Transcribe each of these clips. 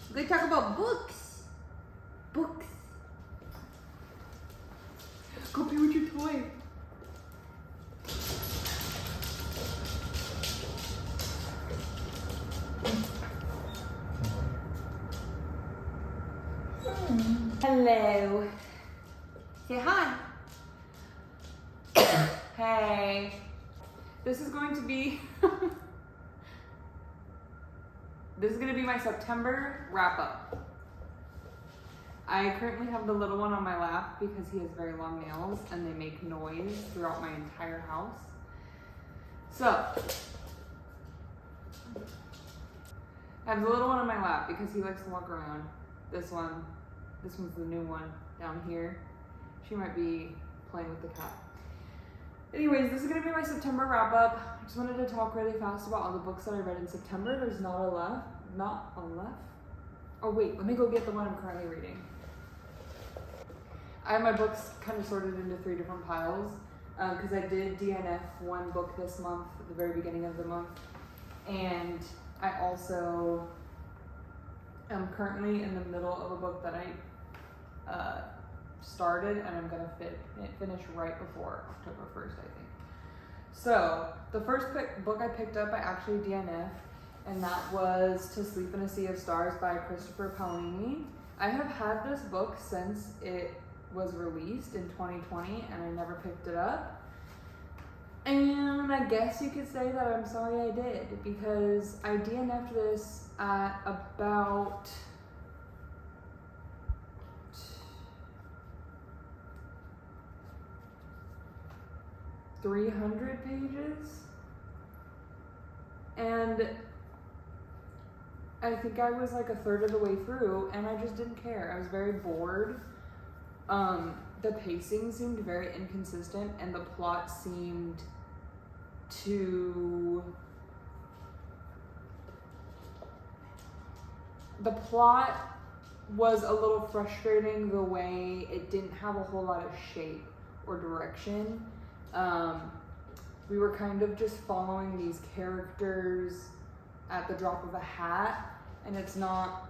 We're gonna talk about books. Books. Go play with your toy. Hello. Say hi. Hey. This is going to be my September wrap up. I currently have the little one on my lap because he has very long nails and they make noise throughout my entire house. So, I have the little one on my lap because he likes to walk around. This one's the new one down here. She might be playing with the cat. Anyways, this is gonna be my September wrap up. I just wanted to talk really fast about all the books that I read in September. There's not a left. Oh wait, let me go get the one I'm currently reading. I have my books kind of sorted into 3 different piles because I did DNF one book this month at the very beginning of the month, and I also am currently in the middle of a book that I started and I'm gonna finish right before October 1st, I think. So the first book I picked up, I actually DNF'd, and that was To Sleep in a Sea of Stars by Christopher Paolini. I have had this book since it was released in 2020 and I never picked it up. And I guess you could say that I'm sorry I did, because I DNF'd this at about 300 pages. And I think I was like a third of the way through and I just didn't care. I was very bored. The pacing seemed very inconsistent and the plot seemed to... The plot was a little frustrating the way it didn't have a whole lot of shape or direction. We were kind of just following these characters at the drop of a hat, and it's not...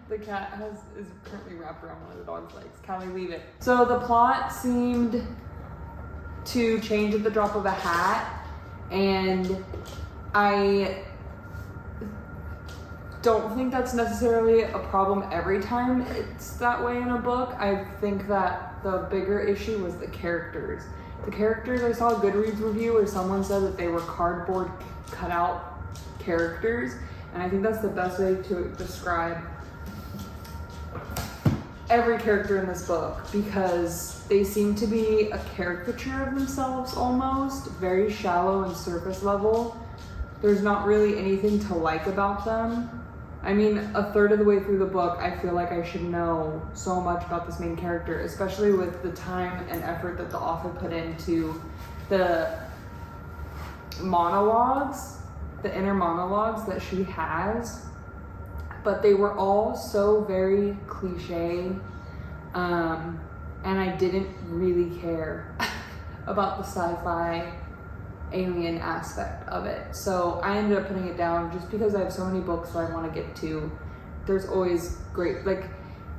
The cat is currently wrapped around one of the dog's legs. Callie, leave it. So the plot seemed to change at the drop of a hat, and I don't think that's necessarily a problem every time it's that way in a book. I think that the bigger issue was the characters. The characters, I saw a Goodreads review where someone said that they were cardboard cutout characters, and I think that's the best way to describe every character in this book, because they seem to be a caricature of themselves almost, very shallow and surface level. There's not really anything to like about them. I mean, a third of the way through the book, I feel like I should know so much about this main character, especially with the time and effort that the author put into the monologues, the inner monologues that she has. But they were all so very cliche, and I didn't really care about the sci-fi alien aspect of it. So I ended up putting it down just because I have so many books that I want to get to. There's always great, like,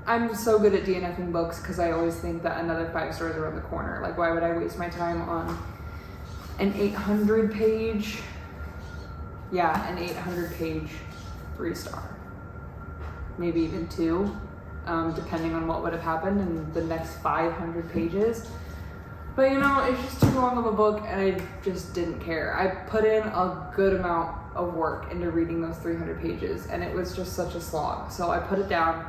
I'm so good at DNFing books because I always think that another 5 stars around the corner. Like, why would I waste my time on an 800 page 3-star, maybe even 2, depending on what would have happened in the next 500 pages. But you know, it's just too long of a book and I just didn't care. I put in a good amount of work into reading those 300 pages and it was just such a slog. So I put it down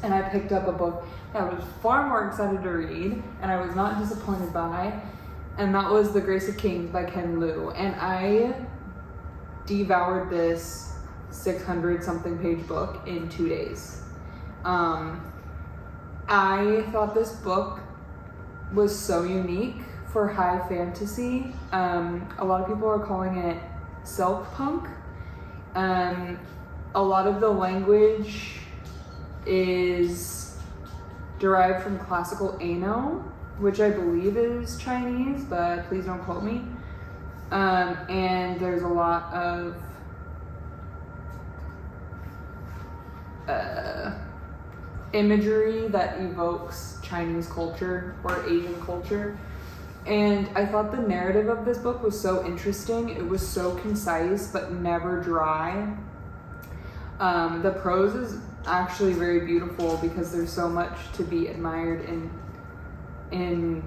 and I picked up a book that I was far more excited to read and I was not disappointed by, and that was The Grace of Kings by Ken Liu. And I devoured this 600 something page book in 2 days. I thought this book was so unique for high fantasy. A lot of people are calling it self-punk. A lot of the language is derived from classical Aino, which I believe is Chinese, but please don't quote me. And there's a lot of imagery that evokes Chinese culture or Asian culture. And I thought the narrative of this book was so interesting. It was so concise but never dry. The prose is actually very beautiful because there's so much to be admired in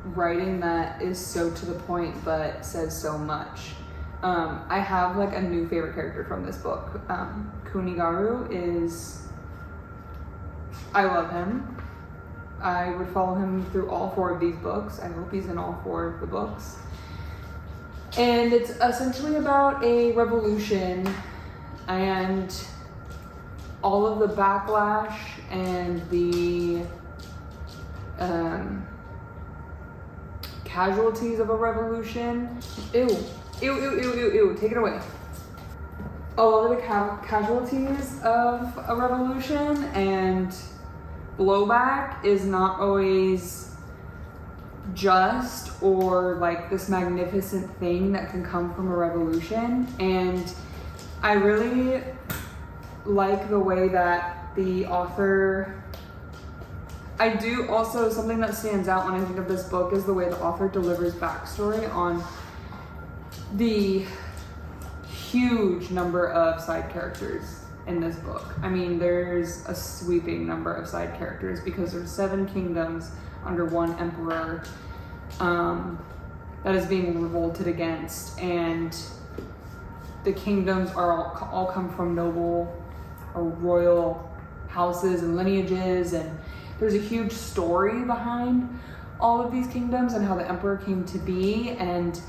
writing that is so to the point but says so much. I have like a new favorite character from this book. Kunigaru I love him. I would follow him through all 4 of these books. I hope he's in all 4 of the books. And it's essentially about a revolution and all of the backlash and the casualties of a revolution. Ew, take it away. All of the casualties of a revolution and blowback is not always just or like this magnificent thing that can come from a revolution. And I really like the way that the author, I do also, something that stands out when I think of this book is the way the author delivers backstory on the huge number of side characters in this book. I mean, there's a sweeping number of side characters because there's 7 kingdoms under one emperor that is being revolted against, and the kingdoms are all come from noble or royal houses and lineages, and there's a huge story behind all of these kingdoms and how the emperor came to be. And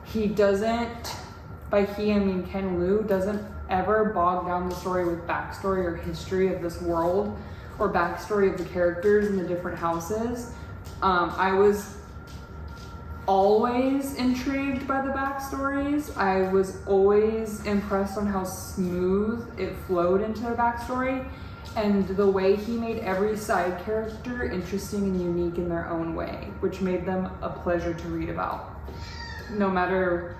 he doesn't, by he I mean Ken Liu, doesn't ever bog down the story with backstory or history of this world or backstory of the characters in the different houses. I was always intrigued by the backstories. I was always impressed on how smooth it flowed into their backstory and the way he made every side character interesting and unique in their own way, which made them a pleasure to read about. No matter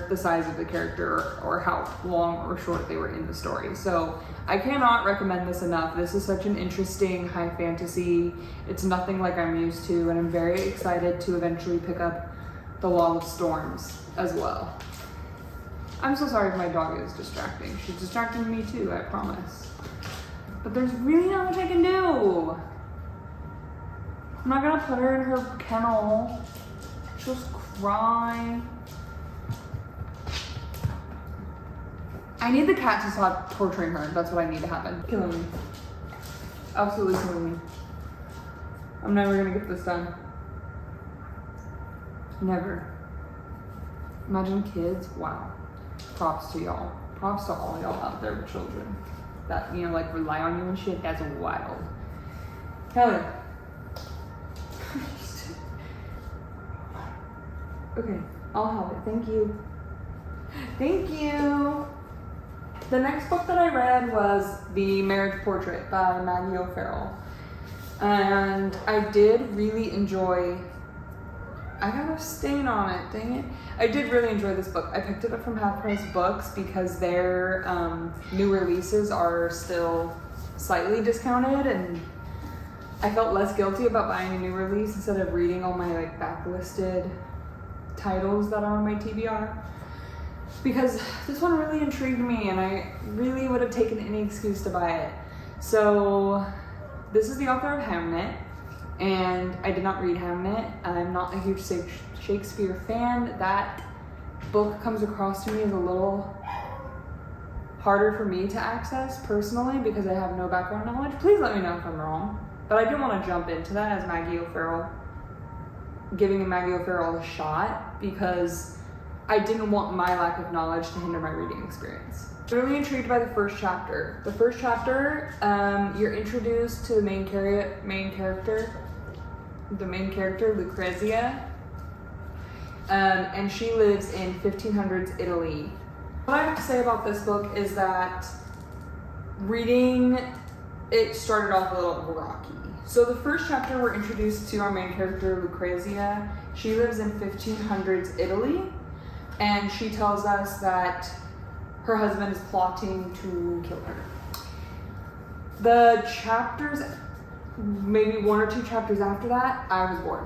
the size of the character or how long or short they were in the story. So I cannot recommend this enough. This is such an interesting high fantasy. It's nothing like I'm used to, and I'm very excited to eventually pick up The Law of Storms as well. I'm so sorry if my dog is distracting. She's distracting me too, I promise. But there's really not much I can do. I'm not gonna put her in her kennel. She'll cry. I need the cat to stop torturing her. That's what I need to happen. Killing me. Absolutely killing me. I'm never gonna get this done. Never. Imagine kids. Wow. Props to y'all. Props to all y'all out there with children that, you know, like rely on you and shit. That's wild. Helen. Okay, I'll have it. Thank you. Thank you. The next book that I read was The Marriage Portrait by Maggie O'Farrell. And I did really enjoy, I got a stain on it, dang it. I did really enjoy this book. I picked it up from Half Price Books because their new releases are still slightly discounted, and I felt less guilty about buying a new release instead of reading all my like backlisted titles that are on my TBR, because this one really intrigued me and I really would have taken any excuse to buy it. So this is the author of Hamnet, and I did not read Hamnet. I'm not a huge Shakespeare fan. That book comes across to me as a little harder for me to access personally because I have no background knowledge. Please let me know if I'm wrong. But I do want to jump into that as Maggie O'Farrell, giving Maggie O'Farrell a shot, because I didn't want my lack of knowledge to hinder my reading experience. I'm really intrigued by the first chapter. The first chapter, you're introduced to the main character, Lucrezia, and she lives in 1500s Italy. What I have to say about this book is that reading it started off a little rocky. So the first chapter, we're introduced to our main character, Lucrezia. She lives in 1500s Italy, and she tells us that her husband is plotting to kill her. The chapters, maybe 1 or 2 chapters after that, I was bored.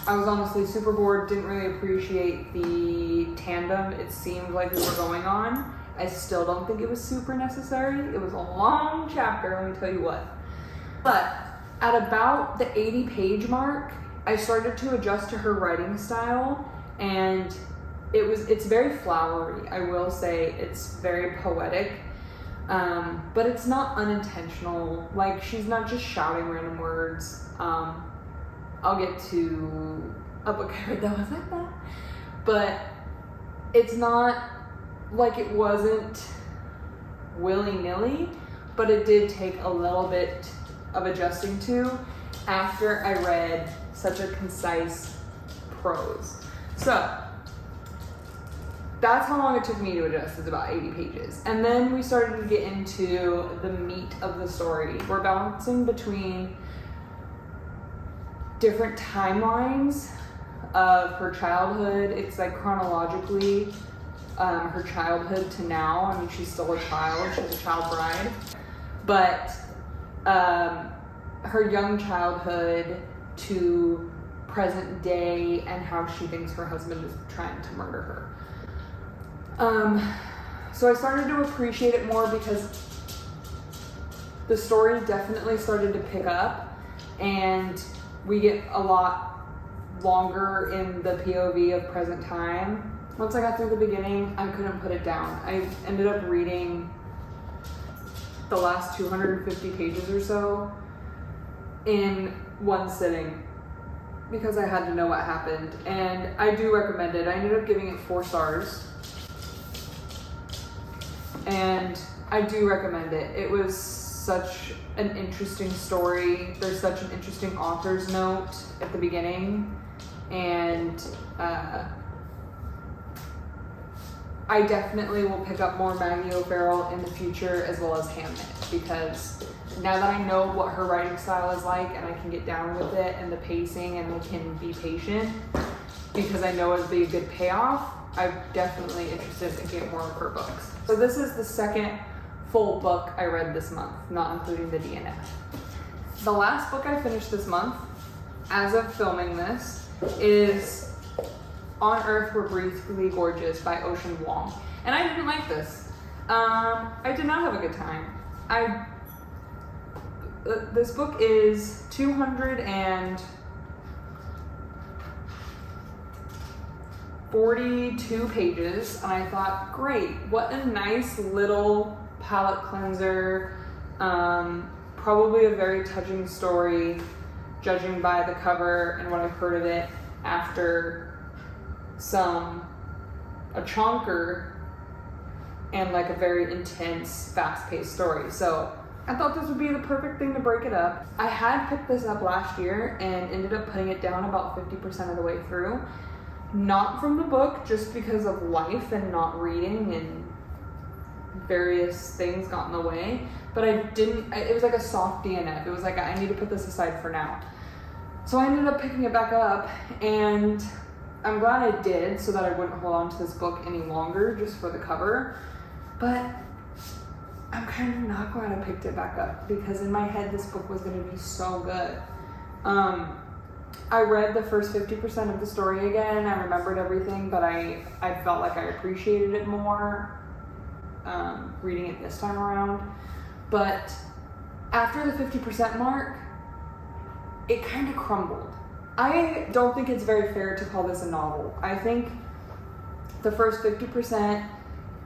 I was honestly super bored, didn't really appreciate the tandem it seemed like we were going on. I still don't think it was super necessary. It was a long chapter, let me tell you what. But at about the 80-page mark, I started to adjust to her writing style, and it's very flowery. I will say it's very poetic, but it's not unintentional. Like, she's not just shouting random words. I'll get to a book I read that was like that, but it's not like it wasn't willy-nilly, but it did take a little bit of adjusting to after I read such a concise prose. So that's how long it took me to adjust. It's about 80 pages. And then we started to get into the meat of the story. We're balancing between different timelines of her childhood. It's like chronologically her childhood to now. I mean, she's still a child. She's a child bride. But her young childhood to present day and how she thinks her husband is trying to murder her. So I started to appreciate it more because the story definitely started to pick up, and we get a lot longer in the POV of present time. Once I got through the beginning, I couldn't put it down. I ended up reading the last 250 pages or so in one sitting because I had to know what happened, and I do recommend it. I ended up giving it 4 stars, and I do recommend it. It was such an interesting story. There's such an interesting author's note at the beginning, and I definitely will pick up more Maggie O'Farrell in the future, as well as Hamnet, because now that I know what her writing style is like and I can get down with it and the pacing and I can be patient because I know it'll be a good payoff, I'm definitely interested in getting more of her books. So this is the second full book I read this month, not including the DNF. The last book I finished this month, as of filming this, is On Earth We're Briefly Gorgeous by Ocean Vuong. And I didn't like this. I did not have a good time. This book is 242 pages, and I thought, great, what a nice little palate cleanser. Probably a very touching story, judging by the cover and what I've heard of it after a chonker and like a very intense, fast-paced story. So I thought this would be the perfect thing to break it up. I had picked this up last year and ended up putting it down about 50% of the way through. Not from the book, just because of life and not reading and various things got in the way. But it was like a soft DNF. It was like, I need to put this aside for now. So I ended up picking it back up, and I'm glad I did, so that I wouldn't hold on to this book any longer just for the cover. But I'm kind of not glad I picked it back up, because in my head this book was going to be so good. I read the first 50% of the story again. I remembered everything, but I felt like I appreciated it more reading it this time around. But after the 50% mark, it kind of crumbled. I don't think it's very fair to call this a novel. I think the first 50%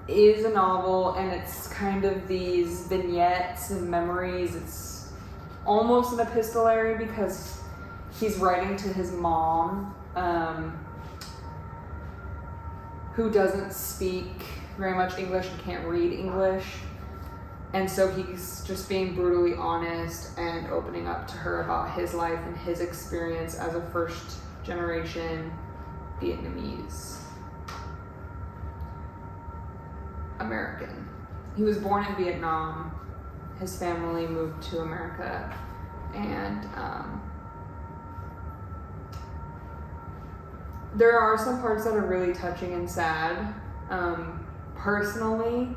is a novel, and it's kind of these vignettes and memories. It's almost an epistolary because he's writing to his mom, who doesn't speak very much English and can't read English. And so he's just being brutally honest and opening up to her about his life and his experience as a first-generation Vietnamese American. He was born in Vietnam. His family moved to America, and there are some parts that are really touching and sad. Personally,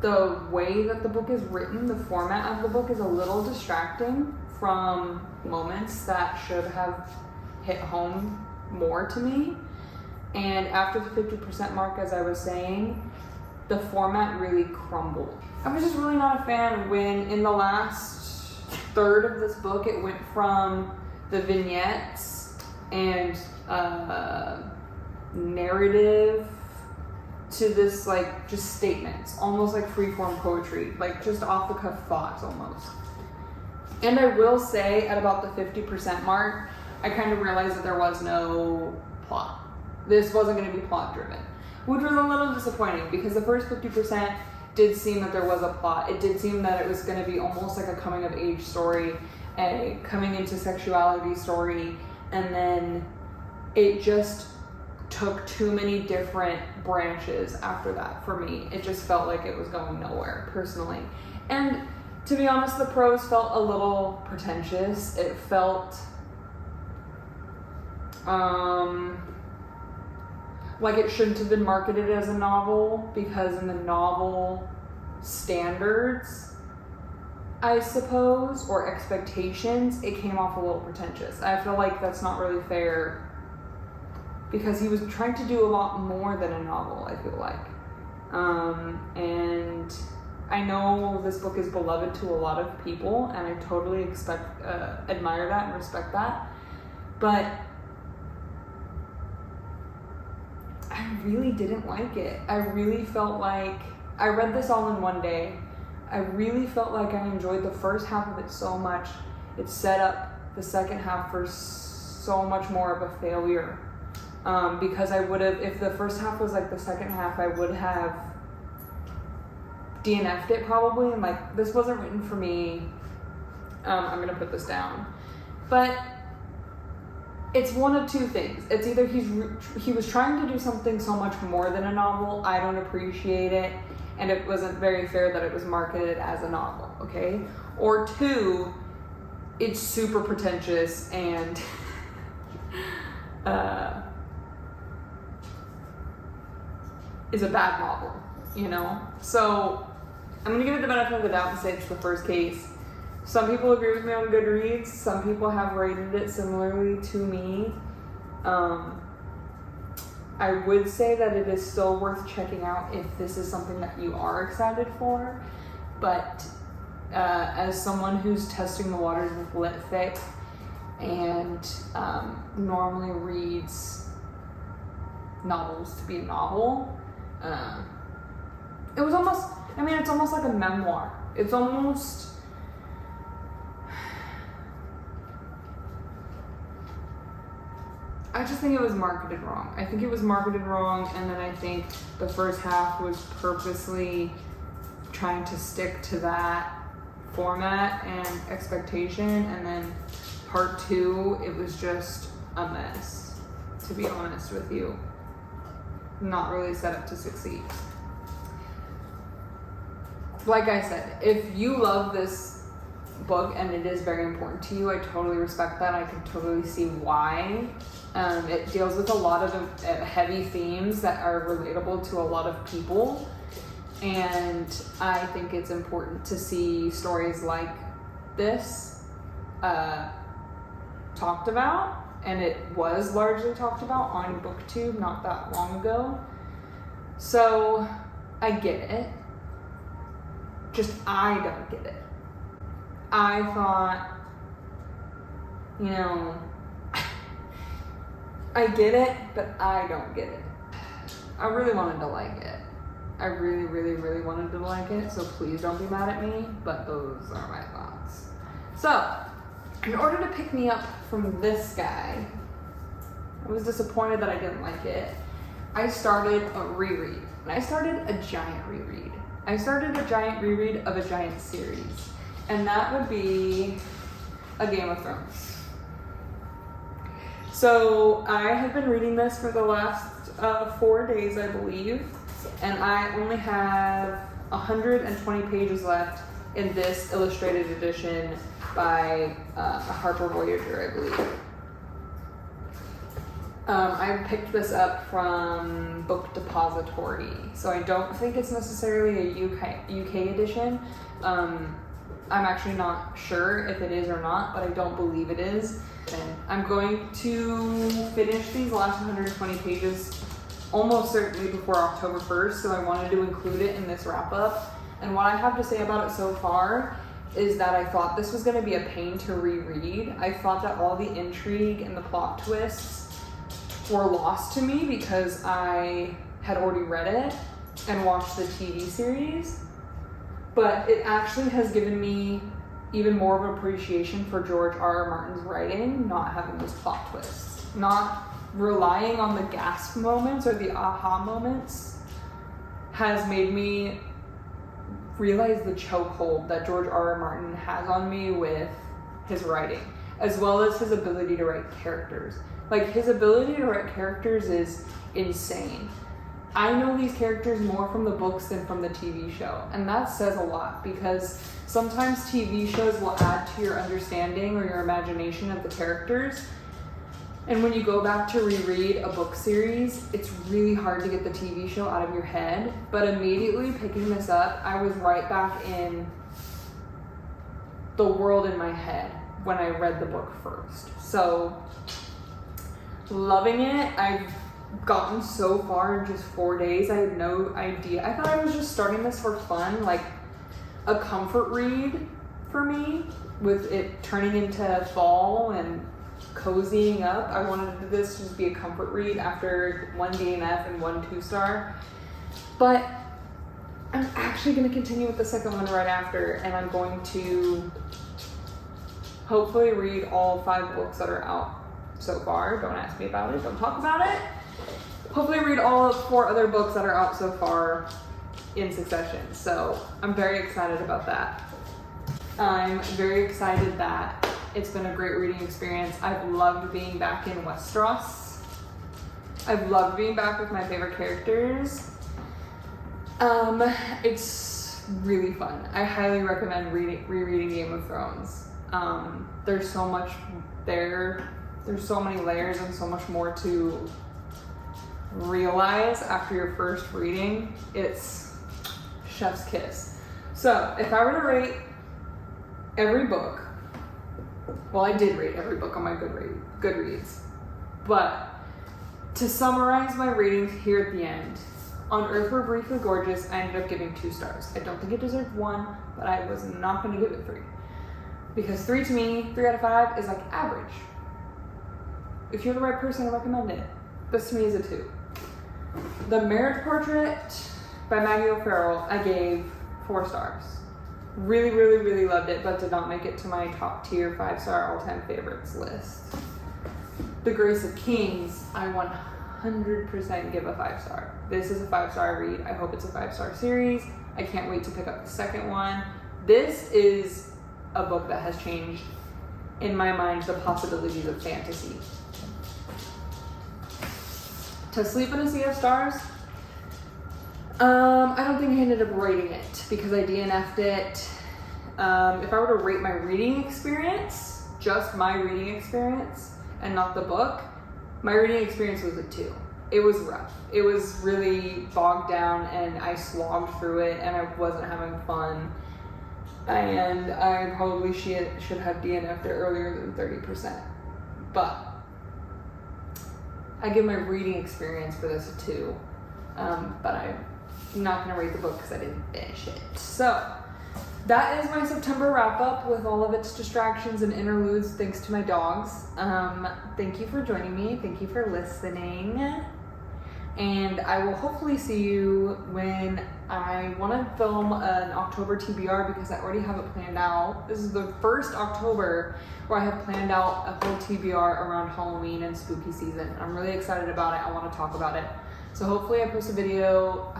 the way that the book is written, the format of the book is a little distracting from moments that should have hit home more to me. And after the 50% mark, as I was saying, the format really crumbled. I was just really not a fan when in the last third of this book, it went from the vignettes and narrative to this like just statements, almost like freeform poetry, like just off the cuff thoughts almost. And I will say at about the 50% mark, I kind of realized that there was no plot. This wasn't going to be plot driven, which was a little disappointing because the first 50% did seem that there was a plot. It did seem that it was going to be almost like a coming of age story, a coming into sexuality story, and then it just took too many different branches after that for me. It just felt like it was going nowhere personally. And to be honest, the prose felt a little pretentious. It felt like it shouldn't have been marketed as a novel, because in the novel standards, I suppose, or expectations, it came off a little pretentious. I feel like that's not really fair because he was trying to do a lot more than a novel, I feel like. And I know this book is beloved to a lot of people, and I totally admire that and respect that. But I really didn't like it. I really felt like I read this all in one day. I really felt like I enjoyed the first half of it so much. It set up the second half for so much more of a failure. Because I would have, if the first half was like the second half, I would have DNF'd it probably. And like, this wasn't written for me. I'm gonna put this down. But it's one of two things. It's either he was trying to do something so much more than a novel, I don't appreciate it, and it wasn't very fair that it was marketed as a novel, okay? Or two, it's super pretentious and is a bad novel, you know? So I'm gonna give it the benefit of the doubt and say it's the first case. Some people agree with me on Goodreads. Some people have rated it similarly to me. I would say that it is still worth checking out if this is something that you are excited for. But as someone who's testing the waters with Litfic and normally reads novels to be a novel, it was almost, I mean, it's almost like a memoir. It's almost, I just think it was marketed wrong. I think it was marketed wrong, and then I think the first half was purposely trying to stick to that format and expectation, and then part two, it was just a mess, to be honest with you. Not really set up to succeed. Like I said, if you love this book and it is very important to you, I totally respect that. I can totally see why. It deals with a lot of heavy themes that are relatable to a lot of people, and I think it's important to see stories like this talked about, and it was largely talked about on BookTube not that long ago. So I get it, just I don't get it. I thought, you know, I get it, but I don't get it. I really wanted to like it. I really, really, really wanted to like it, so please don't be mad at me, but those are my thoughts. So, in order to pick me up from this guy, I was disappointed that I didn't like it. I started a reread, and I started a giant reread. I started a giant reread of a giant series, and that would be A Game of Thrones. So I have been reading this for the last 4 days, I believe, and I only have 120 pages left in this illustrated edition by Harper Voyager, I believe. I picked this up from Book Depository, so I don't think it's necessarily a UK edition. I'm actually not sure if it is or not, but I don't believe it is. And I'm going to finish these last 120 pages almost certainly before October 1st, so I wanted to include it in this wrap up. And what I have to say about it so far is that I thought this was going to be a pain to reread. I thought that all the intrigue and the plot twists were lost to me because I had already read it and watched the TV series. But it actually has given me even more of an appreciation for George R.R. Martin's writing, not having those plot twists, not relying on the gasp moments or the aha moments, has made me realize the chokehold that George R.R. Martin has on me with his writing, as well as his ability to write characters. Like, his ability to write characters is insane. I know these characters more from the books than from the TV show, and that says a lot because sometimes TV shows will add to your understanding or your imagination of the characters, and when you go back to reread a book series, it's really hard to get the TV show out of your head. But immediately picking this up, I was right back in the world in my head when I read the book first. So, loving it. I've gotten so far in just 4 days. I had no idea. I thought I was just starting this for fun, like a comfort read for me, with it turning into fall and cozying up. I wanted this to just be a comfort read after 1 DNF and 1 2-star. But I'm actually going to continue with the second one right after, and I'm going to hopefully read all 5 books that are out so far. Don't ask me about it. Don't talk about it. Hopefully read all of 4 other books that are out so far in succession. So I'm very excited about that. I'm very excited that it's been a great reading experience. I've loved being back in Westeros. I've loved being back with my favorite characters. It's really fun. I highly recommend rereading Game of Thrones. There's so much there. There's so many layers and so much more to realize after your first reading. It's chef's kiss. So if I were to rate every book, well, I did rate every book on my Goodreads, but to summarize my ratings here at the end, On Earth We're Briefly Gorgeous, I ended up giving 2 stars. I don't think it deserved 1, but I was not going to give it 3. Because 3 to me, 3 out of 5 is like average. If you're the right person, I recommend it. This to me is a 2. The Marriage Portrait by Maggie O'Farrell, I gave 4 stars. Really, really, really loved it, but did not make it to my top tier 5-star all-time favorites list. The Grace of Kings, I 100% give a 5-star. This is a 5-star read. I hope it's a 5-star series. I can't wait to pick up the second one. This is a book that has changed, in my mind, the possibilities of fantasy. To Sleep in a Sea of Stars, I don't think I ended up rating it because I DNF'd it. If I were to rate my reading experience, just my reading experience and not the book, my reading experience was a 2. It was rough. It was really bogged down and I slogged through it and I wasn't having fun. And I probably should have DNF'd it earlier than 30%. But I give my reading experience for this a 2. But I'm not going to rate the book because I didn't finish it. So that is my September wrap up with all of its distractions and interludes thanks to my dogs. Thank you for joining me. Thank you for listening. And I will hopefully see you when I want to film an October TBR because I already have it planned out. This is the first October where I have planned out a whole TBR around Halloween and spooky season. I'm really excited about it. I want to talk about it. So hopefully I post a video,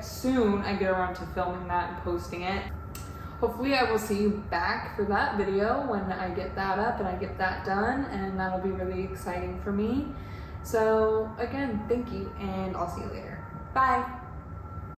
soon I get around to filming that and posting it. Hopefully I will see you back for that video when I get that up and I get that done, and that'll be really exciting for me. So again, thank you, and I'll see you later. Bye.